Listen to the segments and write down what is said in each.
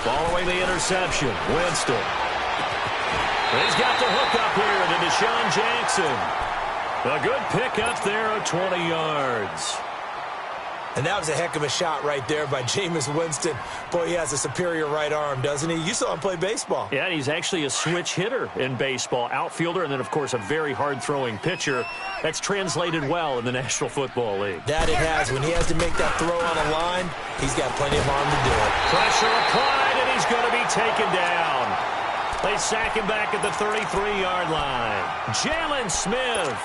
Following the interception, Winston. He's got the hook up here to Deshaun Jackson. A good pick up there of 20 yards. And that was a heck of a shot right there by Jameis Winston. Boy, he has a superior right arm, doesn't he? You saw him play baseball. Yeah, he's actually a switch hitter in baseball. Outfielder, and then, of course, a very hard-throwing pitcher. That's translated well in the National Football League. That it has. When he has to make that throw on a line, he's got plenty of arm to do it. Pressure applied, and he's going to be taken down. They sack him back at the 33-yard line. Jalen Smith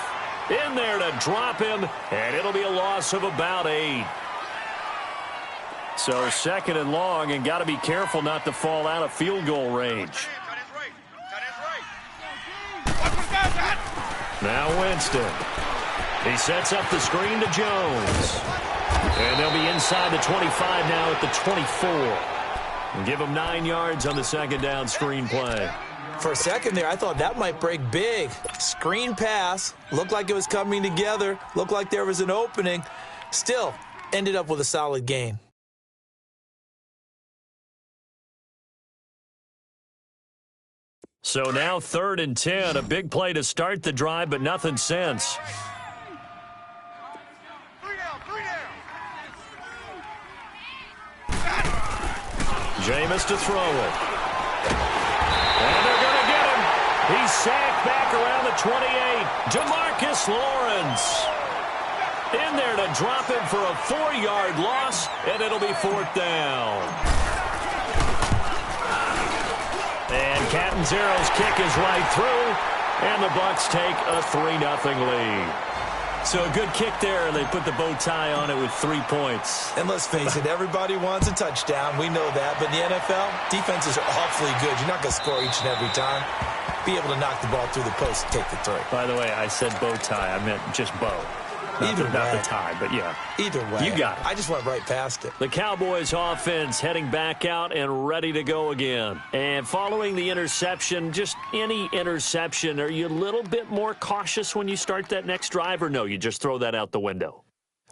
in there to drop him, and it'll be a loss of about 8. So second and long, and got to be careful not to fall out of field goal range. Now Winston. He sets up the screen to Jones. And they'll be inside the 25 now at the 24. And give him 9 yards on the second down screen play. For a second there, I thought that might break big. Screen pass. Looked like it was coming together. Looked like there was an opening. Still, ended up with a solid gain. So now 3rd and 10. A big play to start the drive, but nothing since. Jameis to throw it. And they're going to get him. He's sacked back around the 28. DeMarcus Lawrence in there to drop him for a 4-yard loss, and it'll be 4th down. And Catanzaro's kick is right through, and the Bucs take a 3-0 lead. So a good kick there, and they put the bow tie on it with 3 points. And let's face it, everybody wants a touchdown. We know that. But in the NFL, defenses are awfully good. You're not going to score each and every time. Be able to knock the ball through the post and take the 3. By the way, I said bow tie. I meant just bow. Not the tie, but yeah. Either way. You got it. I just went right past it. The Cowboys offense heading back out and ready to go again. And following the interception, just any interception, are you a little bit more cautious when you start that next drive, or no, you just throw that out the window?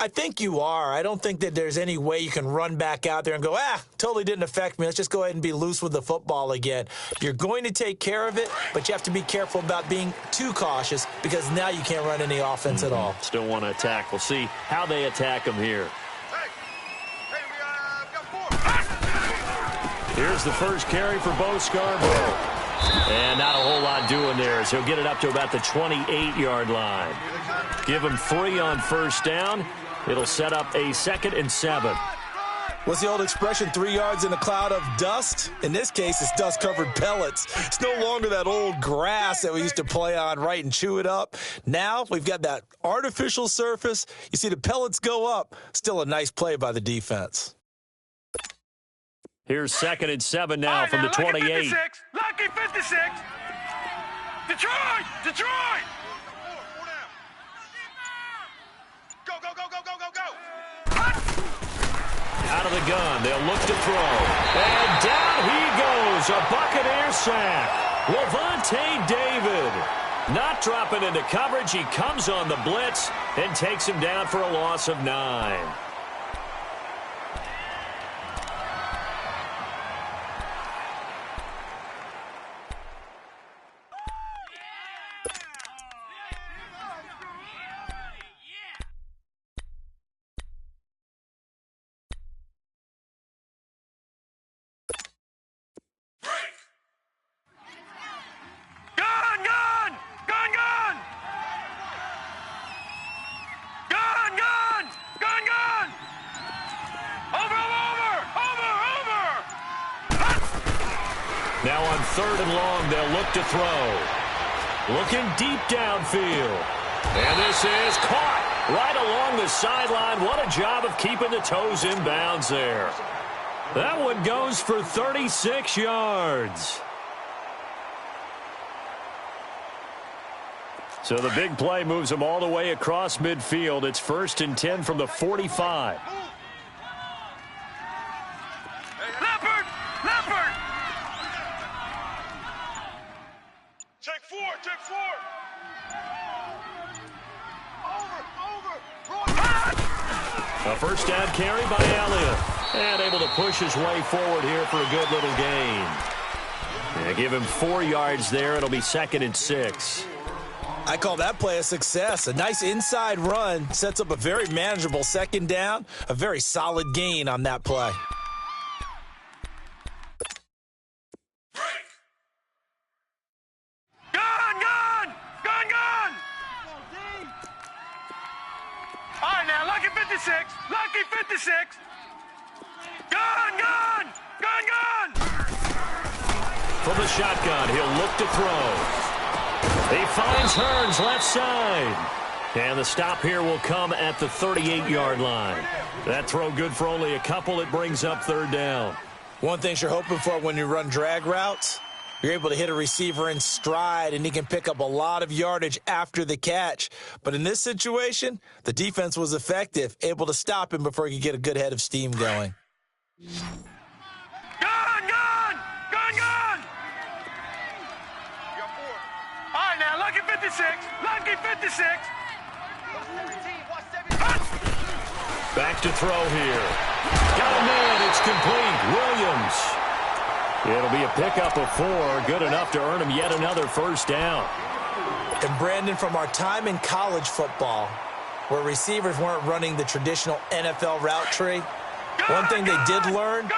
I think you are. I don't think that there's any way you can run back out there and go, totally didn't affect me. Let's just go ahead and be loose with the football again. You're going to take care of it, but you have to be careful about being too cautious because now you can't run any offense at all. Still want to attack. We'll see how they attack them here. Here's the first carry for Bo Scarborough. And not a whole lot doing there as he'll get it up to about the 28-yard line. Give him 3 on first down. It'll set up a 2nd and 7. What's the old expression, 3 yards in a cloud of dust? In this case, it's dust-covered pellets. It's no longer that old grass that we used to play on, right, and chew it up. Now we've got that artificial surface. You see the pellets go up. Still a nice play by the defense. Here's 2nd and 7 now from the 28. Lucky 56. Detroit! Detroit! Go, go, go, go, go, go, go! Out of the gun, they'll look to throw. And down he goes, a Buccaneer sack. Lavonte David not dropping into coverage. He comes on the blitz and takes him down for a loss of 9. Now on 3rd and long, they'll look to throw. Looking deep downfield. And this is caught right along the sideline. What a job of keeping the toes in bounds there. That one goes for 36 yards. So the big play moves them all the way across midfield. It's 1st and 10 from the 45. Leopard! Leopard! Take 4, take 4! Over! A first down carry by Elliott. And able to push his way forward here for a good little gain. And give him 4 yards there. It'll be 2nd and 6. I call that play a success. A nice inside run sets up a very manageable 2nd down. A very solid gain on that play. Gun, gun! Gun, gun! All right, now, lucky 56. Lucky 56. Gun, gun! Gun, gun! From the shotgun, he'll look to throw. He finds Hearns left side. And the stop here will come at the 38-yard line. That throw good for only a couple. It brings up 3rd down. One thing you're hoping for when you run drag routes, you're able to hit a receiver in stride, and he can pick up a lot of yardage after the catch. But in this situation, the defense was effective, able to stop him before he could get a good head of steam going. Gun, gun! Gun, gun! All right, now, lucky 56. Lucky 56. Back to throw here. Got a man. It's complete. Williams. It'll be a pickup of 4. Good enough to earn him yet another first down. And Brandon, from our time in college football, where receivers weren't running the traditional NFL route tree, one thing they did learn,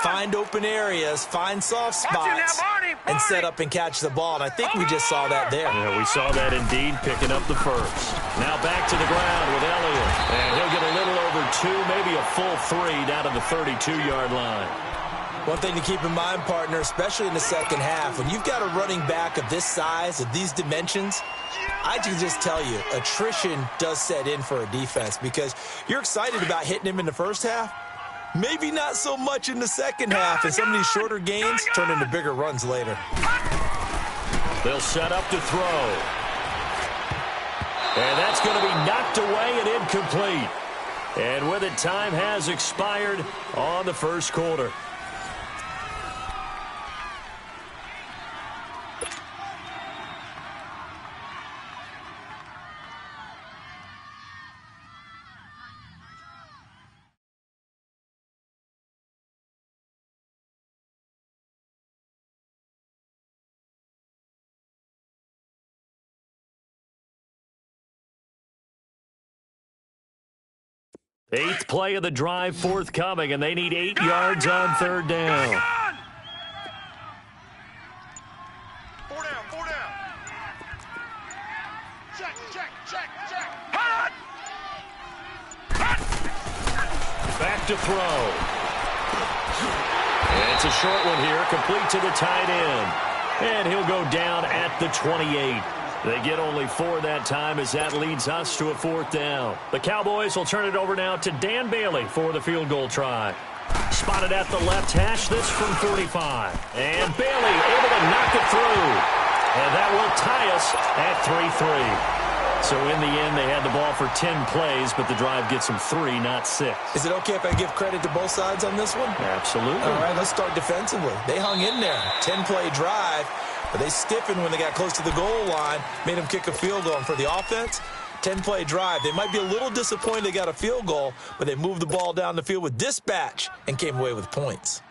find open areas, find soft spots, and set up and catch the ball. And I think we just saw that there. Yeah, we saw that indeed, picking up the first. Now back to the ground with Elliott. And he'll get a little over 2, maybe a full 3 down to the 32-yard line. One thing to keep in mind, partner, especially in the second half, when you've got a running back of this size, of these dimensions, I can just tell you, attrition does set in for a defense because you're excited about hitting him in the first half. Maybe not so much in the second half, and some of these shorter gains turn into bigger runs later. They'll set up to throw. And that's going to be knocked away and incomplete. And with it, time has expired on the first quarter. Eighth play of the drive forthcoming, and they need 8 yards on 3rd down. 4 down, 4 down. Check, check, check, check. Hot! Back to throw. And it's a short one here, complete to the tight end. And he'll go down at the 28. They get only 4 that time as that leads us to a 4th down. The Cowboys will turn it over now to Dan Bailey for the field goal try. Spotted at the left hash, this from 45. And Bailey able to knock it through. And that will tie us at 3-3. So in the end, they had the ball for 10 plays, but the drive gets them 3, not 6. Is it okay if I give credit to both sides on this one? Absolutely. All right, let's start defensively. They hung in there. 10-play drive, but they stiffened when they got close to the goal line, made them kick a field goal. And for the offense, 10-play drive. They might be a little disappointed they got a field goal, but they moved the ball down the field with dispatch and came away with points.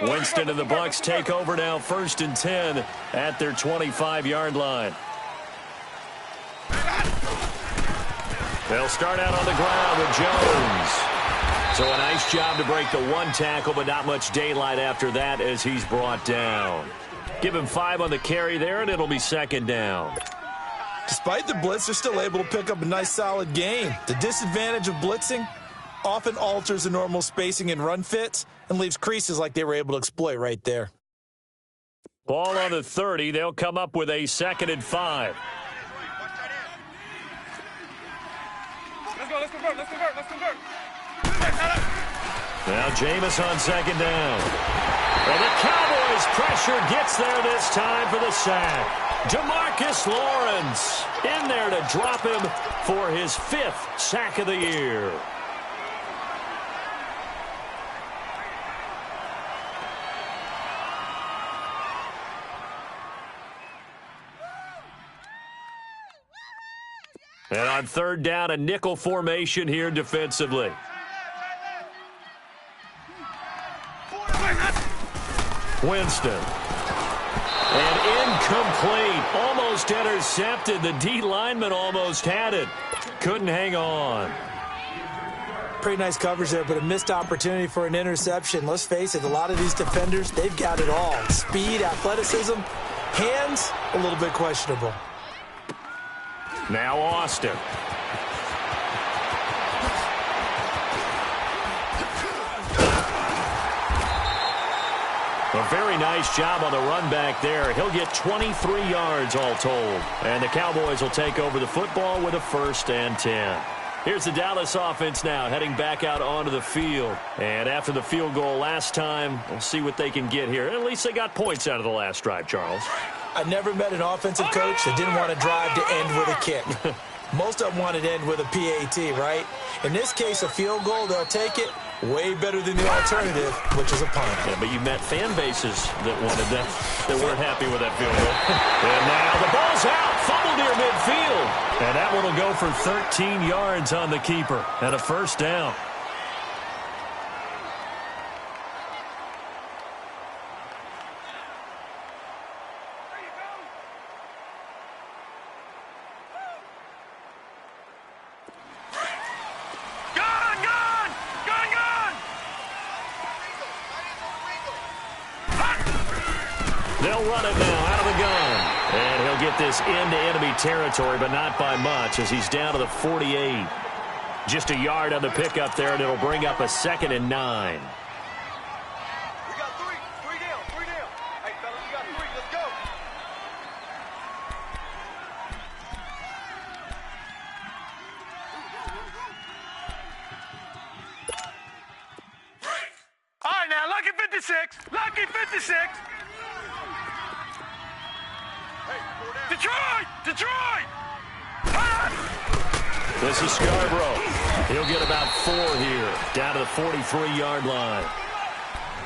Winston and the Bucs take over now, 1st and 10 at their 25-yard line. They'll start out on the ground with Jones. So a nice job to break the 1 tackle, but not much daylight after that as he's brought down. Give him 5 on the carry there, and it'll be 2nd down. Despite the blitz, they're still able to pick up a nice, solid gain. The disadvantage of blitzing often alters the normal spacing and run fits and leaves creases like they were able to exploit right there. Ball on the 30. They'll come up with a 2nd and 5. Let's convert, let's convert, let's convert. Now Jameis on 2nd down. And the Cowboys pressure gets there this time for the sack. DeMarcus Lawrence in there to drop him for his 5th sack of the year. And on third down, a nickel formation here defensively. Winston. And incomplete. Almost intercepted. The D lineman almost had it. Couldn't hang on. Pretty nice coverage there, but a missed opportunity for an interception. Let's face it, a lot of these defenders, they've got it all. Speed, athleticism, hands, a little bit questionable. Now Austin. A very nice job on the run back there. He'll get 23 yards all told. And the Cowboys will take over the football with a 1st and 10. Here's the Dallas offense now heading back out onto the field. And after the field goal last time, we'll see what they can get here. At least they got points out of the last drive, Charles. I never met an offensive coach that didn't want to drive to end with a kick. Most of them want to end with a PAT, right? In this case, a field goal, they'll take it. Way better than the alternative, which is a punt. Yeah, but you met fan bases that wanted that weren't happy with that field goal. And now the ball's out, fumbled near midfield. And that one will go for 13 yards on the keeper and a 1st down. They'll run it now out of the gun. And he'll get this into enemy territory, but not by much as he's down to the 48. Just a yard on the pickup there, and it'll bring up a 2nd and 9. We got three down. Hey, fellas, we got 3. Let's go. All right, now, lucky 56. Lucky 56. Detroit! This is Scarborough. He'll get about 4 here, down to the 43-yard line.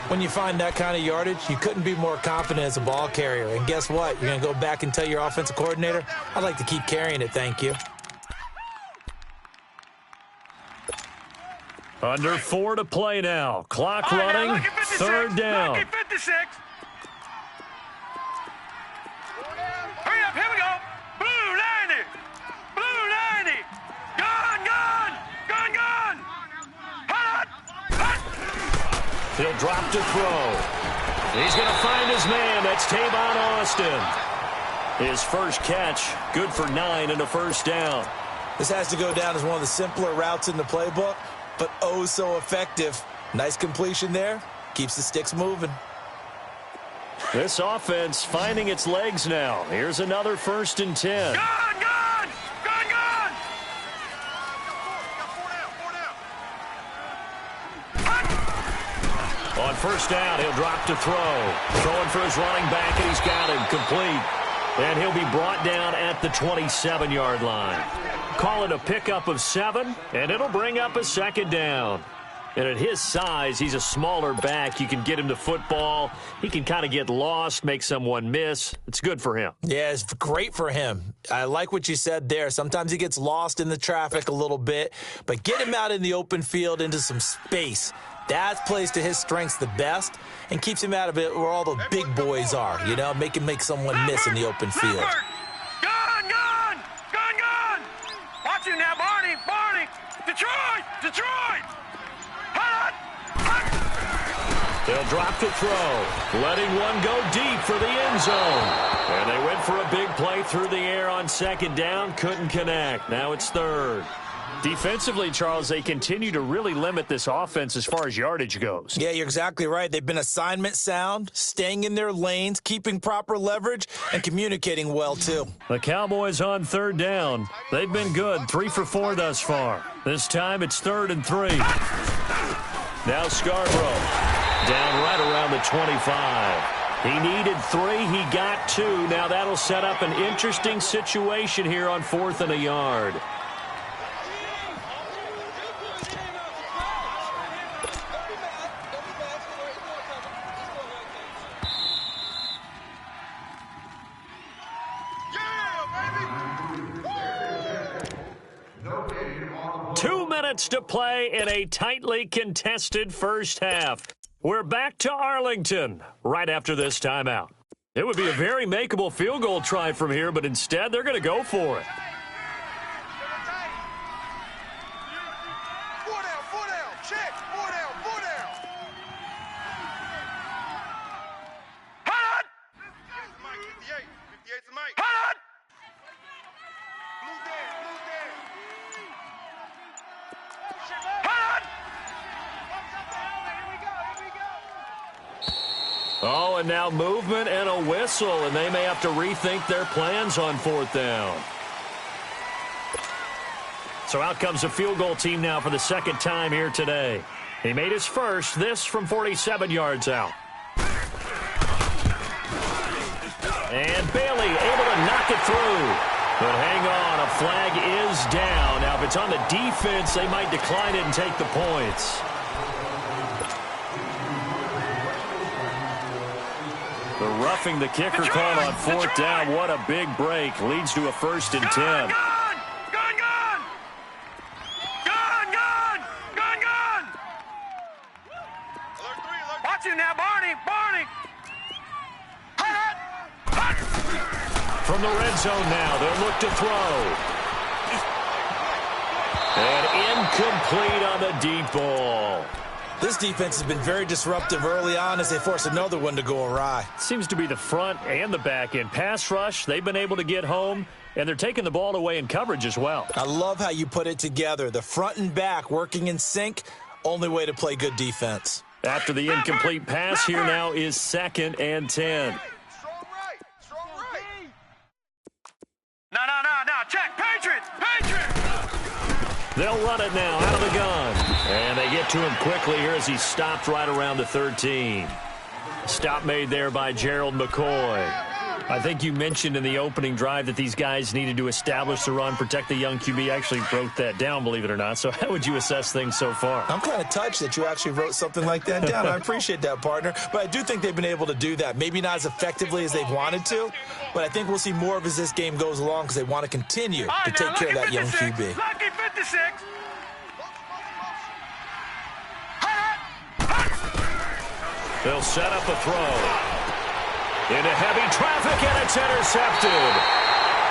When you find that kind of yardage, you couldn't be more confident as a ball carrier. And guess what? You're going to go back and tell your offensive coordinator, I'd like to keep carrying it, thank you. Under 4 to play now. Clock running, now, 3rd down. Lucky 56. Hurry up, here we go. Blue 90. Blue 90. Gun. Hut. He'll drop to throw. He's going to find his man. That's Tavon Austin. His first catch, good for 9 and a 1st down. This has to go down as one of the simpler routes in the playbook, but oh so effective. Nice completion there. Keeps the sticks moving. This offense finding its legs now. Here's another 1st and 10. Gun. On 1st down, he'll drop to throw. Throwing for his running back, and he's got him complete. And he'll be brought down at the 27-yard line. Call it a pickup of 7, and it'll bring up a 2nd down. And at his size, he's a smaller back. You can get him to football. He can kind of get lost, make someone miss. It's good for him. Yeah, it's great for him. I like what you said there. Sometimes he gets lost in the traffic a little bit, but get him out in the open field into some space. That plays to his strengths the best and keeps him out of it where all the big boys are, you know, make someone miss in the open field. Gun. Watch him now, Barney. Detroit. Hut. They'll drop to throw, letting one go deep for the end zone. And they went for a big play through the air on 2nd down, couldn't connect. Now it's 3rd. Defensively, Charles, they continue to really limit this offense as far as yardage goes. Yeah, you're exactly right. They've been assignment sound, staying in their lanes, keeping proper leverage, and communicating well, too. The Cowboys on 3rd down. They've been good, 3 for 4 thus far. This time it's 3rd and 3. Now Scarborough, down right around the 25. He needed 3, he got 2. Now that'll set up an interesting situation here on 4th and a yard. minutes to play in a tightly contested first half. We're back to Arlington right after this timeout. It would be a very makeable field goal try from here, but instead they're going to go for it. Oh, and now movement and a whistle, and they may have to rethink their plans on fourth down. So out comes the field goal team now for the second time here today. He made his first, this from 47 yards out. And Bailey able to knock it through. But hang on, a flag is down. Now, if it's on the defense, they might decline it and take the points. The roughing the kicker called on fourth down. What a big break. Leads to a 1st and 10. Watch him now, Barney. From the red zone now, they'll look to throw. And incomplete on the deep ball. This defense has been very disruptive early on as they force another one to go awry. Seems to be the front and the back end. Pass rush, they've been able to get home, and they're taking the ball away in coverage as well. I love how you put it together. The front and back working in sync, only way to play good defense. After the incomplete pass, here now is 2nd and 10. No. Check. Patriots. They'll run it now out of the gun. And they get to him quickly here as he stopped right around the 13. Stop made there by Gerald McCoy. I think you mentioned in the opening drive that these guys needed to establish the run, protect the young QB. I actually wrote that down, believe it or not. So how would you assess things so far? I'm kind of touched that you actually wrote something like that down. I appreciate that, partner. But I do think they've been able to do that. Maybe not as effectively as they've wanted to, but I think we'll see more of as this game goes along because they want to continue to take care of that young QB. Lucky 56. They'll set up a throw. Into heavy traffic, and it's intercepted.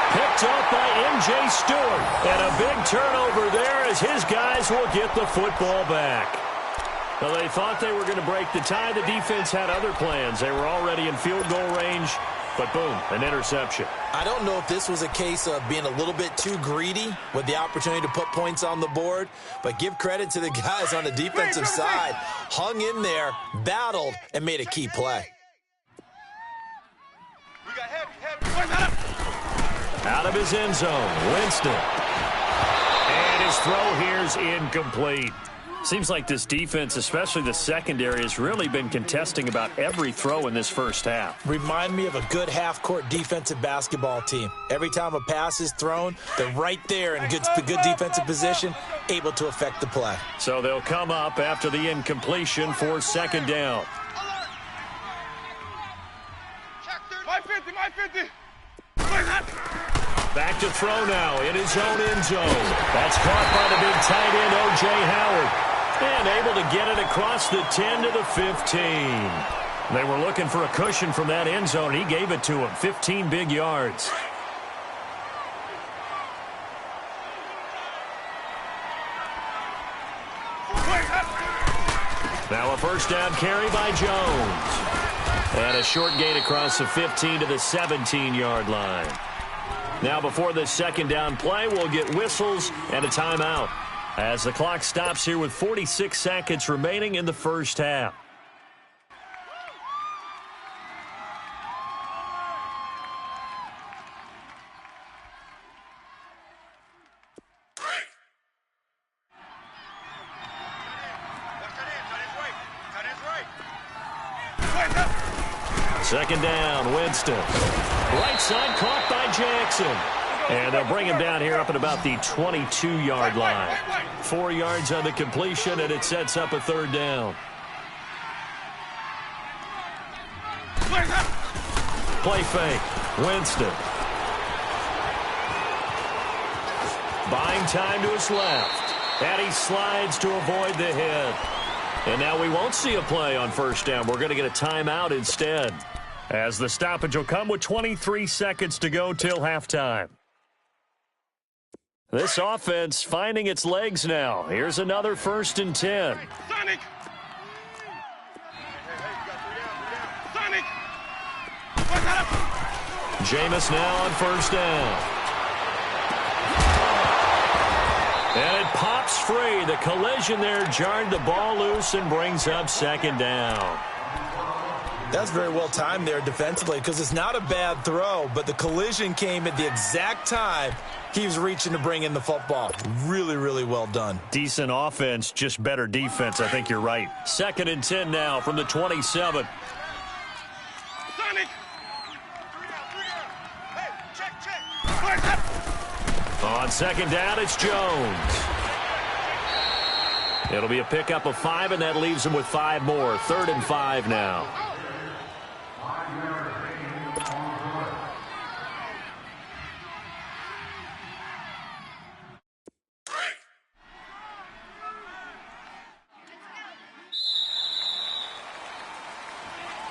Picked up by M.J. Stewart. And a big turnover there as his guys will get the football back. Well, they thought they were going to break the tie. The defense had other plans. They were already in field goal range, but boom, an interception. I don't know if this was a case of being a little bit too greedy with the opportunity to put points on the board, but give credit to the guys on the defensive side. Hung in there, battled, and made a key play. Out of his end zone, Winston. And his throw here's incomplete. Seems like this defense, especially the secondary, has really been contesting about every throw in this first half. Remind me of a good half-court defensive basketball team. Every time a pass is thrown, they're right there in good defensive position, able to affect the play. So they'll come up after the incompletion for 2nd down. My 50. Back to throw now in his own end zone. That's caught by the big tight end, O.J. Howard. And able to get it across the 10 to the 15. They were looking for a cushion from that end zone. He gave it to him. 15 big yards. Now a 1st down carry by Jones. And a short gain across the 15 to the 17-yard line. Now before this 2nd down play, we'll get whistles and a timeout as the clock stops here with 46 seconds remaining in the first half. Second down, Winston. Right side caught by Jackson. And they'll bring him down here up at about the 22-yard line. 4 yards on the completion, and it sets up a 3rd down. Play fake. Winston. Buying time to his left. And he slides to avoid the hit. And now we won't see a play on first down. We're going to get a timeout instead, as the stoppage will come with 23 seconds to go till halftime. This offense finding its legs now. Here's another 1st and 10. Sonic! Sonic! Jameis now on first down. And it pops free. The collision there jarred the ball loose and brings up 2nd down. That's very well timed there defensively, because it's not a bad throw, but the collision came at the exact time he was reaching to bring in the football. Really, really well done. Decent offense, just better defense. I think you're right. 2nd and 10 now from the 27. Sonic! Hey, check. On 2nd down, it's Jones. It'll be a pickup of 5, and that leaves him with 5 more. 3rd and 5 now.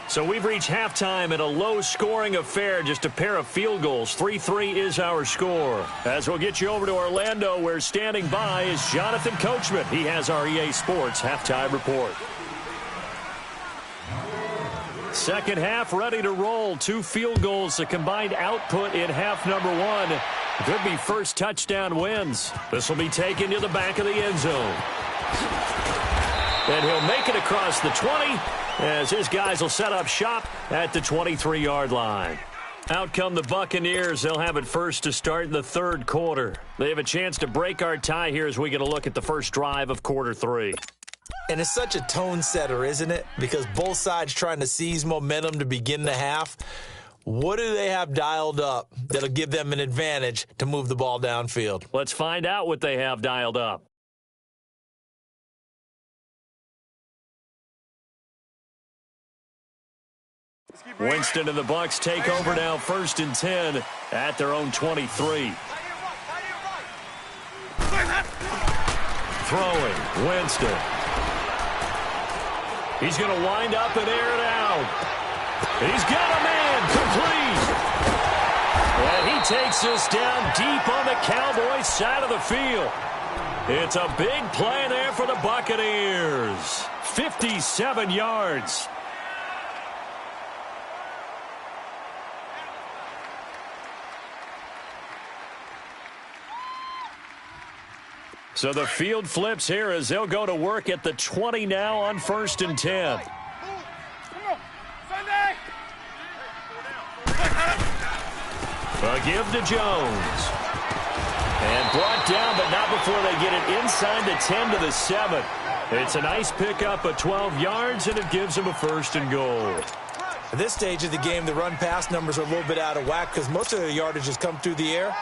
So we've reached halftime in a low-scoring affair, just a pair of field goals. 3-3 is our score. As we'll get you over to Orlando, where standing by is Jonathan Coachman. He has our EA Sports halftime report. Second half ready to roll. 2 field goals, the combined output in half number 1. Could be first touchdown wins. This will be taken to the back of the end zone. And he'll make it across the 20, as his guys will set up shop at the 23-yard line. Out come the Buccaneers. They'll have it first to start in the 3rd quarter. They have a chance to break our tie here as we get a look at the first drive of quarter 3. And it's such a tone setter, isn't it? Because both sides trying to seize momentum to begin the half. What do they have dialed up that'll give them an advantage to move the ball downfield? Let's find out what they have dialed up. Winston and the Bucs take over now, 1st and 10 at their own 23. Throwing, Winston. He's going to wind up and air it out. He's got a man, complete. And he takes this down deep on the Cowboys side of the field. It's a big play there for the Buccaneers. 57 yards. So the field flips here as they'll go to work at the 20 now on 1st and 10. A give to Jones. And brought down, but not before they get it inside the 10 to the 7. It's a nice pickup of 12 yards, and it gives them a 1st and goal. At this stage of the game, the run-pass numbers are a little bit out of whack because most of the yardage has come through the air.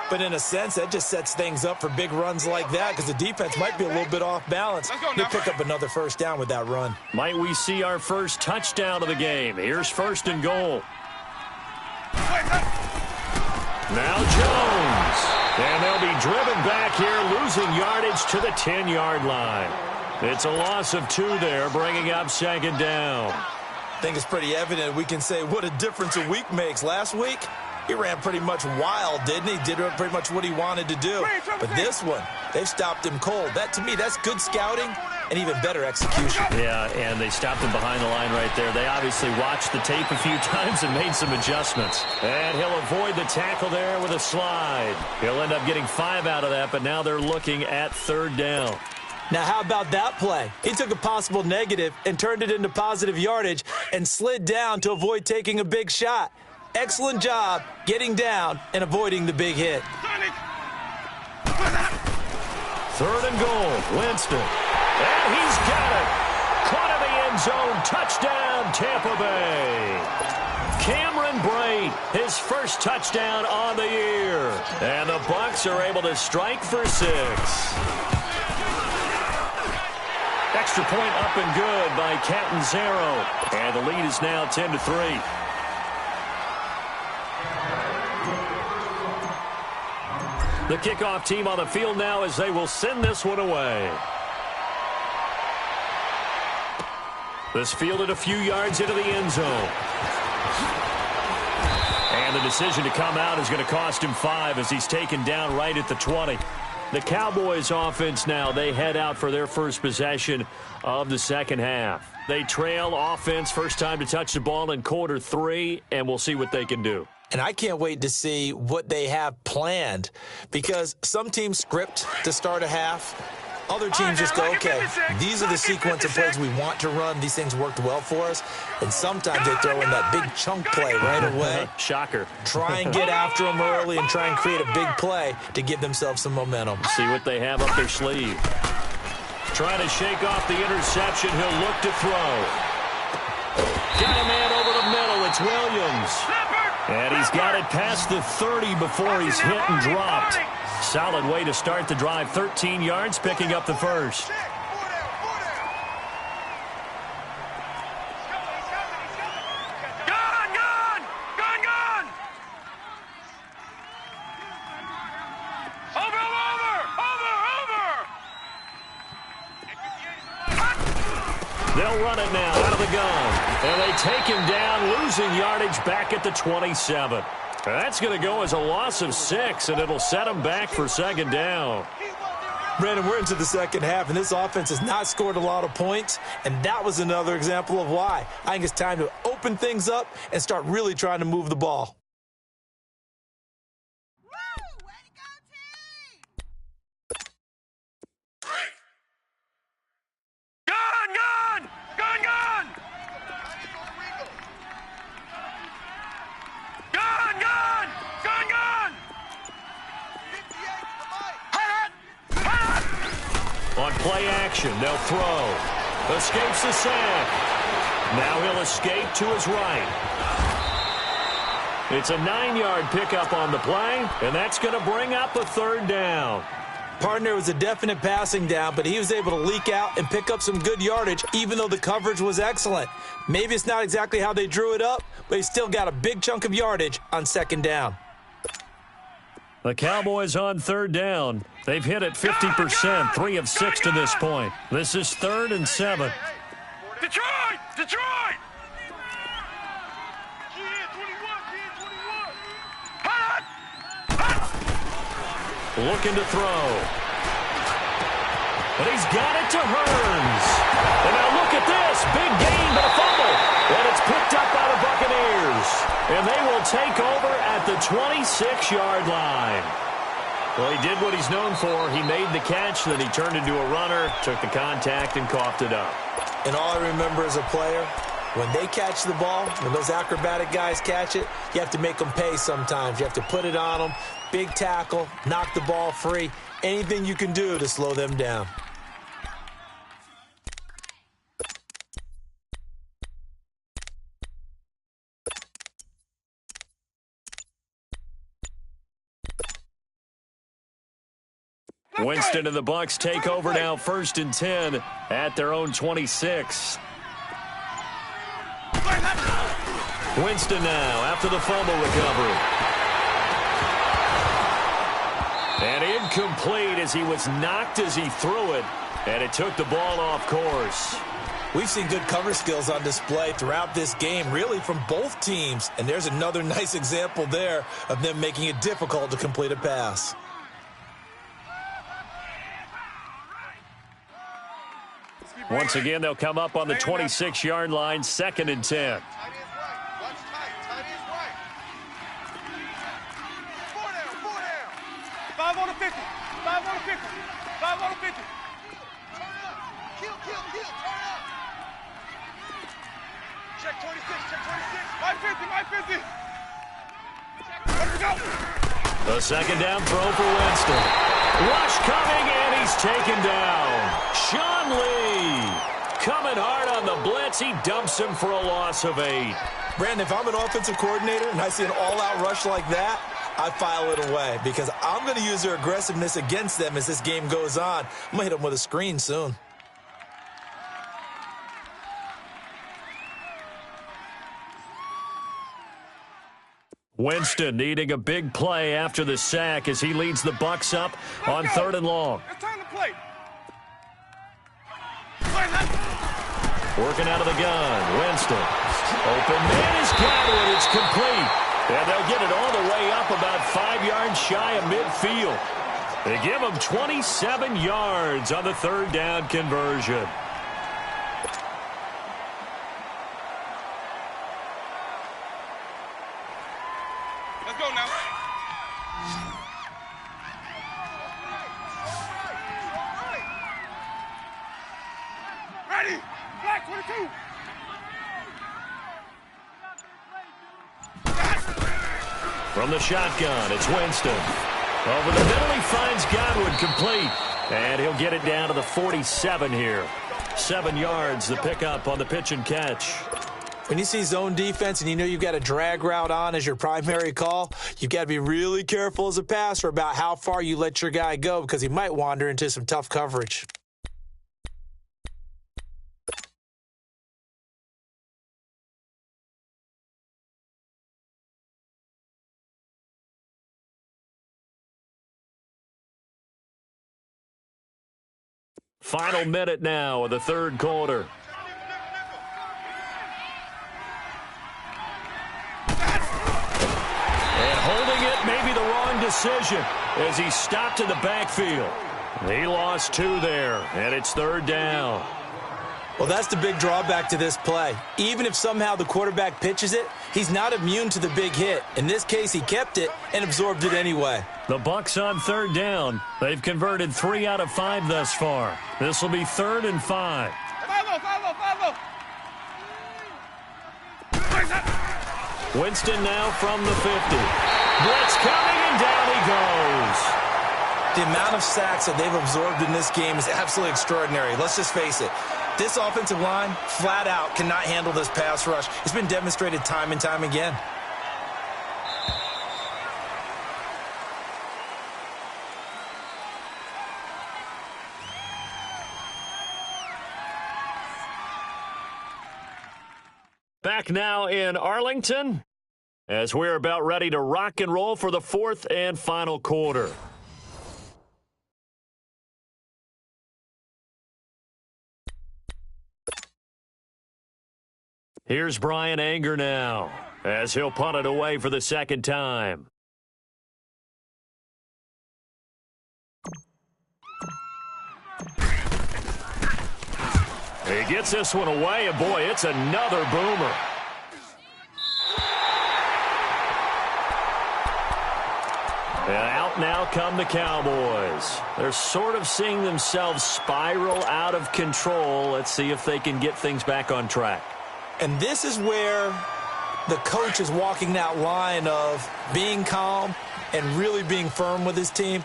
But in a sense, that just sets things up for big runs like that because the defense might be a little bit off balance. They pick up another 1st down with that run. Might we see our first touchdown of the game? Here's 1st and goal. Now Jones. And they'll be driven back here, losing yardage to the 10-yard line. It's a loss of 2 there, bringing up 2nd down. I think it's pretty evident we can say what a difference a week makes. Last week, he ran pretty much wild, didn't he? Did pretty much what he wanted to do. But this one, they've stopped him cold. That, to me, that's good scouting and even better execution. Yeah, and they stopped him behind the line right there. They obviously watched the tape a few times and made some adjustments. And he'll avoid the tackle there with a slide. He'll end up getting 5 out of that, but now they're looking at 3rd down. Now, how about that play? He took a possible negative and turned it into positive yardage and slid down to avoid taking a big shot. Excellent job getting down and avoiding the big hit. 3rd and goal, Winston. And he's got it. Caught in the end zone. Touchdown, Tampa Bay. Cameron Brate, his first touchdown on the year. And the Bucs are able to strike for 6. Extra point up and good by Catanzaro. And the lead is now 10-3. The kickoff team on the field now as they will send this one away. This fielded a few yards into the end zone. And the decision to come out is going to cost him 5 as he's taken down right at the 20. The Cowboys offense now, they head out for their first possession of the second half. They trail offense, first time to touch the ball in quarter 3, and we'll see what they can do. And I can't wait to see what they have planned, because some teams script to start a half. Other teams just go, okay, these are the sequence of plays we want to run. These things worked well for us. And sometimes they throw in that big chunk play right away. Shocker. Try and get after them early and try and create a big play to give themselves some momentum. See what they have up their sleeve. Trying to shake off the interception. He'll look to throw. Got a man over the middle. It's Williams. And he's got it past the 30 before he's hit and dropped. Solid way to start the drive. 13 yards, picking up the first. They'll run it now out of the gun. And they take him down, losing yardage back at the 27. That's going to go as a loss of 6, and it'll set them back for second down. Brandon, we're into the second half, and this offense has not scored a lot of points, and that was another example of why. I think it's time to open things up and start really trying to move the ball. On play action, they'll throw. Escapes the sack. Now he'll escape to his right. It's a 9-yard pickup on the play, and that's going to bring up a third down. Partner was a definite passing down, but he was able to leak out and pick up some good yardage, even though the coverage was excellent. Maybe it's not exactly how they drew it up, but he still got a big chunk of yardage on second down. The Cowboys on third down. They've hit it 50%, 3 of 6 to this point. This is 3rd and 7. Detroit! Detroit! Looking to throw. But he's got it to Hearns. And now look at this. Big gain, but a fumble. And it's picked up by the Buccaneers. And they will take over at the 26-yard line. Well, he did what he's known for. He made the catch, then he turned into a runner, took the contact, and coughed it up. And all I remember as a player, when they catch the ball, when those acrobatic guys catch it, you have to make them pay sometimes. You have to put it on them. Big tackle, knock the ball free. Anything you can do to slow them down. Winston and the Bucs take over now, 1st and 10 at their own 26. Winston now after the fumble recovery. And incomplete as he was knocked as he threw it, and it took the ball off course. We've seen good cover skills on display throughout this game, really from both teams. And there's another nice example there of them making it difficult to complete a pass. Once again, they'll come up on the 26-yard line, 2nd and 10. Check 26, check 26. My 50. Let's go. The second down throw for Winston. Rush coming, and he's taken down. Sean Lee coming hard on the blitz. He dumps him for a loss of 8. Brandon, if I'm an offensive coordinator and I see an all-out rush like that, I file it away because I'm going to use their aggressiveness against them as this game goes on. I'm going to hit them with a screen soon. Winston needing a big play after the sack as he leads the Bucs up on 3rd and long. It's time to play. Working out of the gun. Winston. Open man is Godwin. It's complete. And they'll get it all the way up about 5 yards shy of midfield. They give him 27 yards on the 3rd down conversion. Let's go now. Ready? Black 22. From the shotgun, it's Winston. Over the middle, he finds Godwin complete. And he'll get it down to the 47 here. 7 yards, the pickup on the pitch and catch. When you see zone defense and you know you've got a drag route on as your primary call, you've got to be really careful as a passer about how far you let your guy go because he might wander into some tough coverage. Final minute now of the 3rd quarter. And holding it may be the wrong decision as he stopped in the backfield. He lost 2 there, and it's 3rd down. Well, that's the big drawback to this play. Even if somehow the quarterback pitches it, he's not immune to the big hit. In this case, he kept it and absorbed it anyway. The Bucs on 3rd down. They've converted 3 out of 5 thus far. This will be 3rd and 5. Follow. Winston now from the 50. Blitz coming, and down he goes. The amount of sacks that they've absorbed in this game is absolutely extraordinary. Let's just face it. This offensive line, flat out, cannot handle this pass rush. It's been demonstrated time and time again. Back now in Arlington as we're about ready to rock and roll for the 4th and final quarter. Here's Brian Anger now as he'll punt it away for the 2nd time. He gets this one away, and boy, it's another boomer. And out now come the Cowboys. They're sort of seeing themselves spiral out of control. Let's see if they can get things back on track. And this is where the coach is walking that line of being calm and really being firm with his team.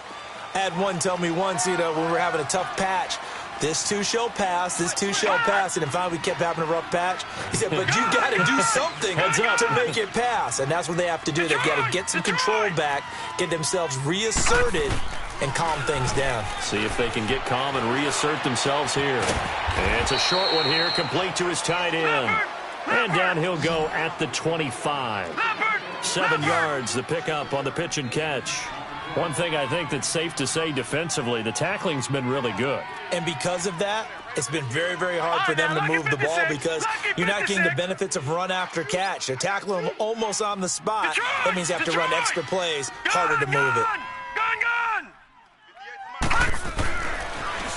I had one tell me once, when we were having a tough patch, this too shall pass, this too shall pass. And finally we kept having a rough patch. He said, but you got to do something to make it pass. And that's what they have to do. They've got to get some control back, get themselves reasserted, and calm things down. See if they can get calm and reassert themselves here. And it's a short one here, complete to his tight end. And down he'll go at the 25. 7 yards, the pickup on the pitch and catch. One thing I think that's safe to say defensively, the tackling's been really good. And because of that, it's been very, very hard for them to move the ball because you're not getting the benefits of run after catch. They're tackling them almost on the spot. That means you have to run extra plays, harder to move it.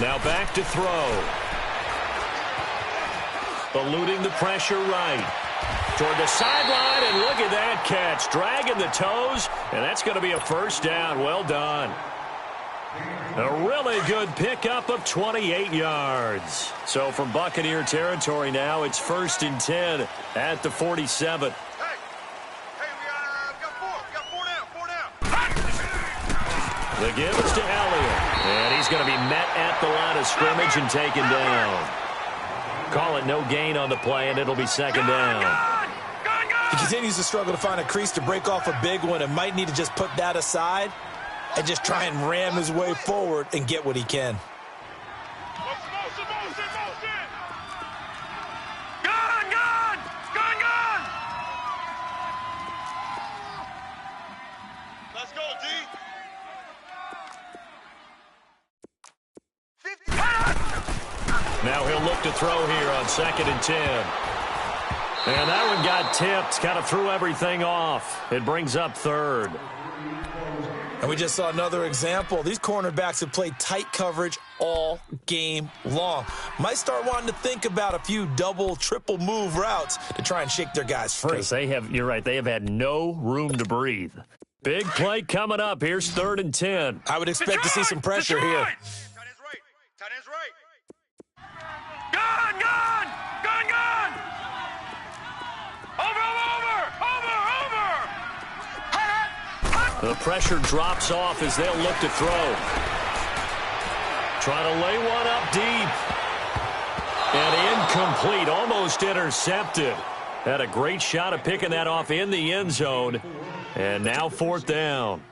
Now back to throw. Eluding the pressure right. Toward the sideline, and look at that catch. Dragging the toes, and that's going to be a 1st down. Well done. A really good pickup of 28 yards. So from Buccaneer territory now, it's 1st and 10 at the 47. Hey, we got four down. The give is to Elliott, and he's going to be met at the line of scrimmage and taken down. Call it no gain on the play, and it'll be 2nd down. He continues to struggle to find a crease to break off a big one and might need to just put that aside and just try and ram his way forward and get what he can. Motion. Gun! Now he'll look to throw here on 2nd and 10. And that one got tipped, kind of threw everything off. It brings up 3rd. And we just saw another example. These cornerbacks have played tight coverage all game long. Might start wanting to think about a few double, triple move routes to try and shake their guys free. Because you're right, they have had no room to breathe. Big play coming up. Here's 3rd and 10. I would expect to see some pressure here. Tight end's right. Tight end's right. Gun, gun! Gun, gun! Over! The pressure drops off as they'll look to throw. Trying to lay one up deep. And incomplete, almost intercepted. Had a great shot at picking that off in the end zone. And now 4th down.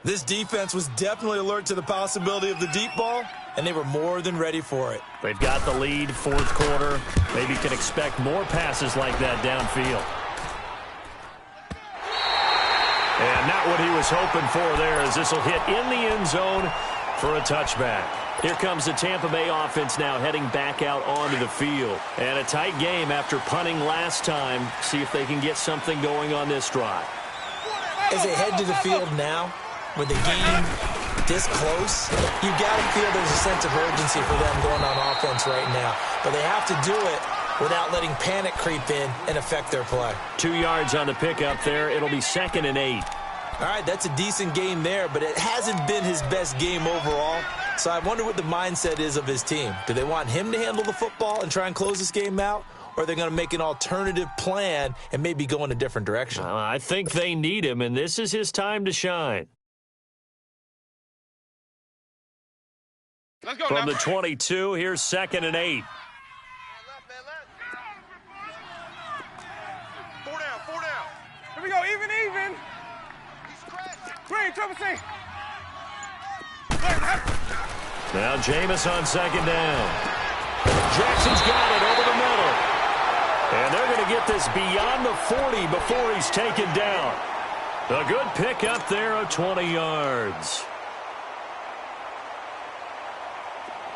This defense was definitely alert to the possibility of the deep ball, and they were more than ready for it. They've got the lead, 4th quarter. Maybe can expect more passes like that downfield. And not what he was hoping for there, as this will hit in the end zone for a touchback. Here comes the Tampa Bay offense now heading back out onto the field. And a tight game after punting last time. See if they can get something going on this drive. As they head to the field now, with the game this close, you got to feel there's a sense of urgency for them going on offense right now. But they have to do it without letting panic creep in and affect their play. 2 yards on the pickup there. It'll be 2nd and 8. All right, that's a decent game there, but it hasn't been his best game overall. So I wonder what the mindset is of his team. Do they want him to handle the football and try and close this game out? Or are they going to make an alternative plan and maybe go in a different direction? I think they need him, and this is his time to shine. Let's go From now. the 22, here's 2nd and 8. Man left. 4 down, 4 down. Here we go, even. Green, triple C. Now Jameis on 2nd down. Jackson's got it over the middle. And they're going to get this beyond the 40 before he's taken down. A good pick up there of 20 yards.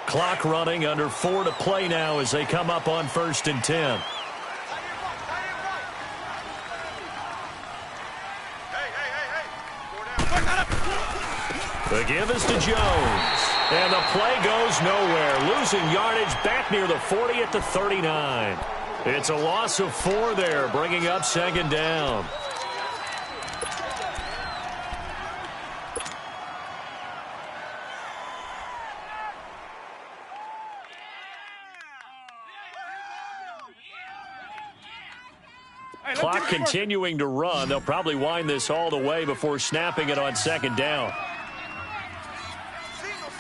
Clock running, under 4 to play now as they come up on 1st and 10. The give is to Jones. And the play goes nowhere. Losing yardage back near the 40 at the 39. It's a loss of 4 there, bringing up 2nd down. Clock continuing to run. They'll probably wind this all the way before snapping it on 2nd down. Single.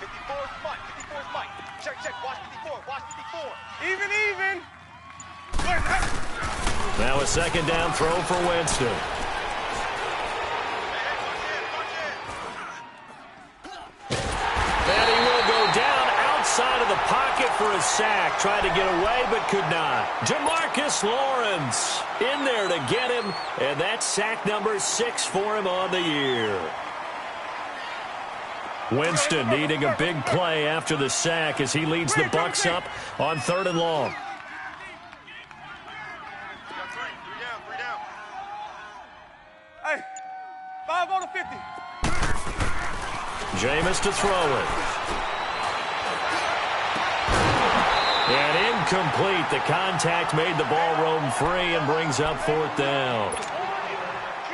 54's Mike. Check. Watch 54. Even. Now a 2nd down throw for Winston. And he will go down outside of the pocket for a sack. Tried to get away, but could not. Jamarcus Lawrence in there to get him, and that's sack number 6 for him on the year. Winston needing a big play after the sack as he leads the Bucs up on 3rd and long. Three down. Hey, 5 on the 50. Jameis to throw it. And incomplete. The contact made the ball roam free and brings up 4th down.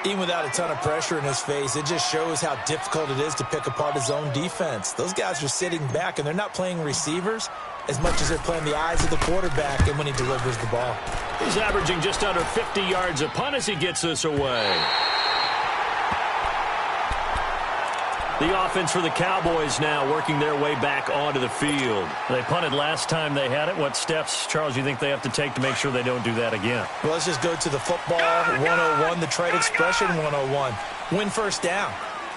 Even without a ton of pressure in his face, it just shows how difficult it is to pick apart his own defense. Those guys are sitting back, and they're not playing receivers as much as they're playing the eyes of the quarterback and when he delivers the ball. He's averaging just under 50 yards a punt as he gets this away. The offense for the Cowboys now working their way back onto the field. They punted last time they had it. What steps, Charles, you think they have to take to make sure they don't do that again? Well, let's just go to the football 101, the trade expression 101. Win first down.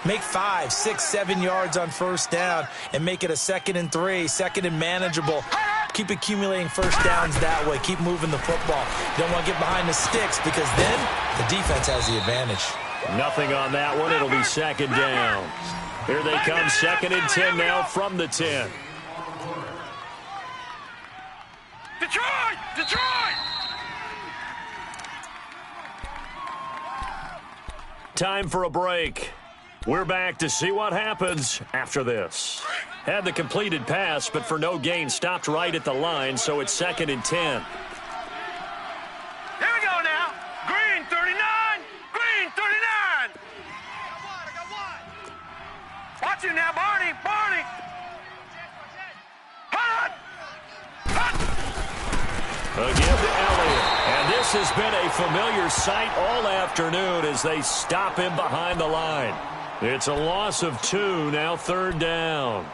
Make 5, 6, 7 yards on first down and make it a 2nd and 3, 2nd and manageable. Keep accumulating first downs that way. Keep moving the football. Don't want to get behind the sticks because then the defense has the advantage. Nothing on that one. It'll be second down. Here they come, second and 10 now from the 10. Detroit! Detroit! Time for a break. We're back to see what happens after this. Had the completed pass, but for no gain, stopped right at the line, so it's second and 10. Here we go now. Green 39. Green 39. I got one. Watch it now, Barney. Barney. Hut. Again to Elliott. And this has been a familiar sight all afternoon as they stop him behind the line. It's a loss of 2, now third down.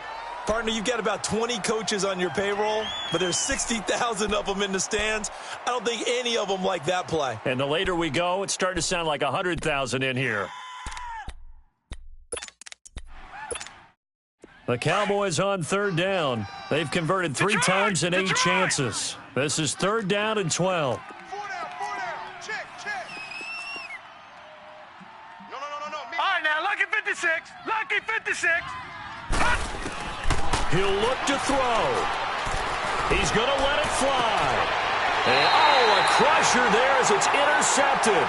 Partner, you've got about 20 coaches on your payroll, but there's 60,000 of them in the stands. I don't think any of them like that play. And the later we go, it's starting to sound like 100,000 in here. The Cowboys on third down. They've converted 3 times in 8 chances. This is third down and 12. 4 down. Check. No. All right, now, Lucky 56. Lucky 56. Hut. He'll look to throw. He's going to let it fly. And, a crusher there as it's intercepted.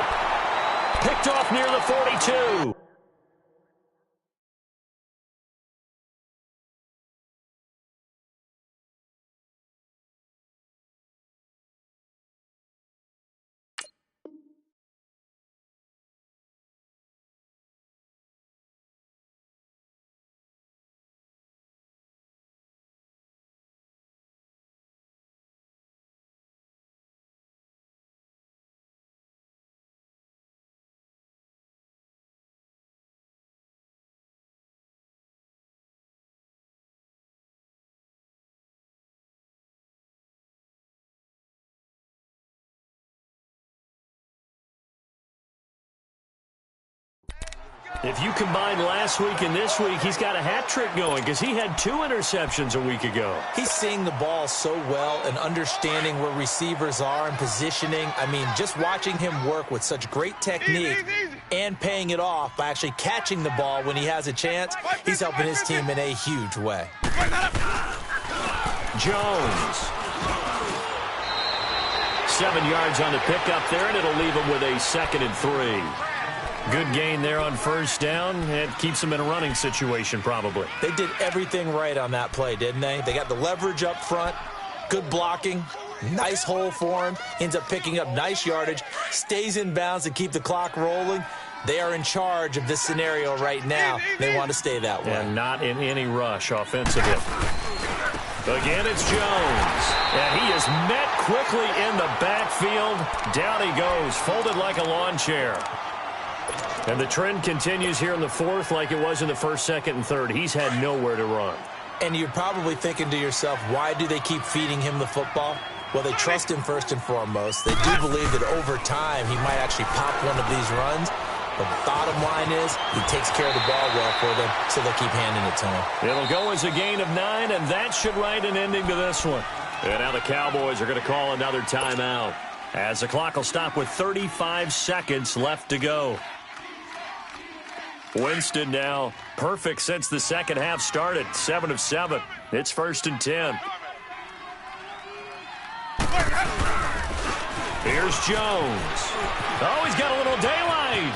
Picked off near the 42. If you combine last week and this week, he's got a hat trick going because he had 2 interceptions a week ago. He's seeing the ball so well and understanding where receivers are and positioning. I mean, just watching him work with such great technique and paying it off by actually catching the ball when he has a chance, he's helping his team in a huge way. Jones. 7 yards on the pickup there, and it'll leave him with a second and 3. Good gain there on first down. It keeps them in a running situation probably. They did everything right on that play, didn't they? They got the leverage up front, good blocking, nice hole for him, ends up picking up nice yardage, stays in bounds to keep the clock rolling. They are in charge of this scenario right now. They want to stay that way. And not in any rush offensively. Again, it's Jones. And he is met quickly in the backfield. Down he goes, folded like a lawn chair. And the trend continues here in the fourth like it was in the first, second, and third. He's had nowhere to run. And you're probably thinking to yourself, why do they keep feeding him the football? Well, they trust him first and foremost. They do believe that over time he might actually pop one of these runs. But the bottom line is he takes care of the ball well for them, so they'll keep handing it to him. It'll go as a gain of 9, and that should write an ending to this one. And now the Cowboys are going to call another timeout as the clock will stop with 35 seconds left to go. Winston now perfect since the second half started. 7 of 7. It's first and 10. Here's Jones. Oh, he's got a little daylight.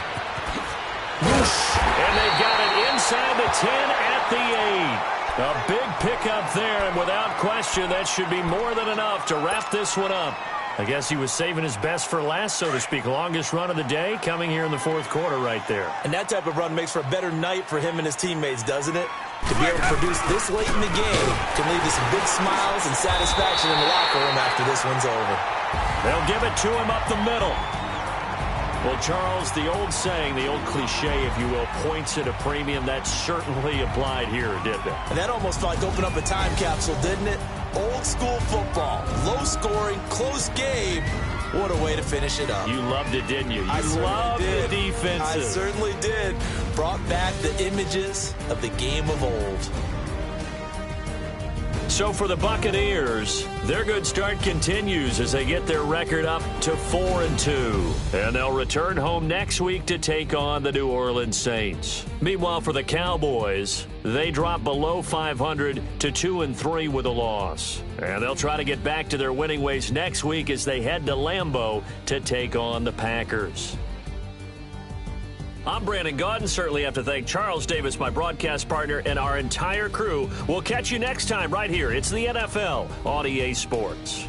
And they've got it inside the 10 at the 8. A big pickup there, and without question, that should be more than enough to wrap this one up. I guess he was saving his best for last, so to speak. Longest run of the day coming here in the fourth quarter right there. And that type of run makes for a better night for him and his teammates, doesn't it? To be able to produce this late in the game can lead to some big smiles and satisfaction in the locker room after this one's over. They'll give it to him up the middle. Well, Charles, the old saying, the old cliche, if you will, points at a premium, that certainly applied here, didn't it? And that almost felt like open up a time capsule, didn't it? Old school football, low scoring, close game. What a way to finish it up. You loved it, didn't you? You loved the defenses. I certainly did. Brought back the images of the game of old. So for the Buccaneers, their good start continues as they get their record up to 4-2. And they'll return home next week to take on the New Orleans Saints. Meanwhile, for the Cowboys, they drop below 500 to 2-3 with a loss. And they'll try to get back to their winning ways next week as they head to Lambeau to take on the Packers. I'm Brandon Gaudin. Certainly have to thank Charles Davis, my broadcast partner, and our entire crew. We'll catch you next time right here. It's the NFL on EA Sports.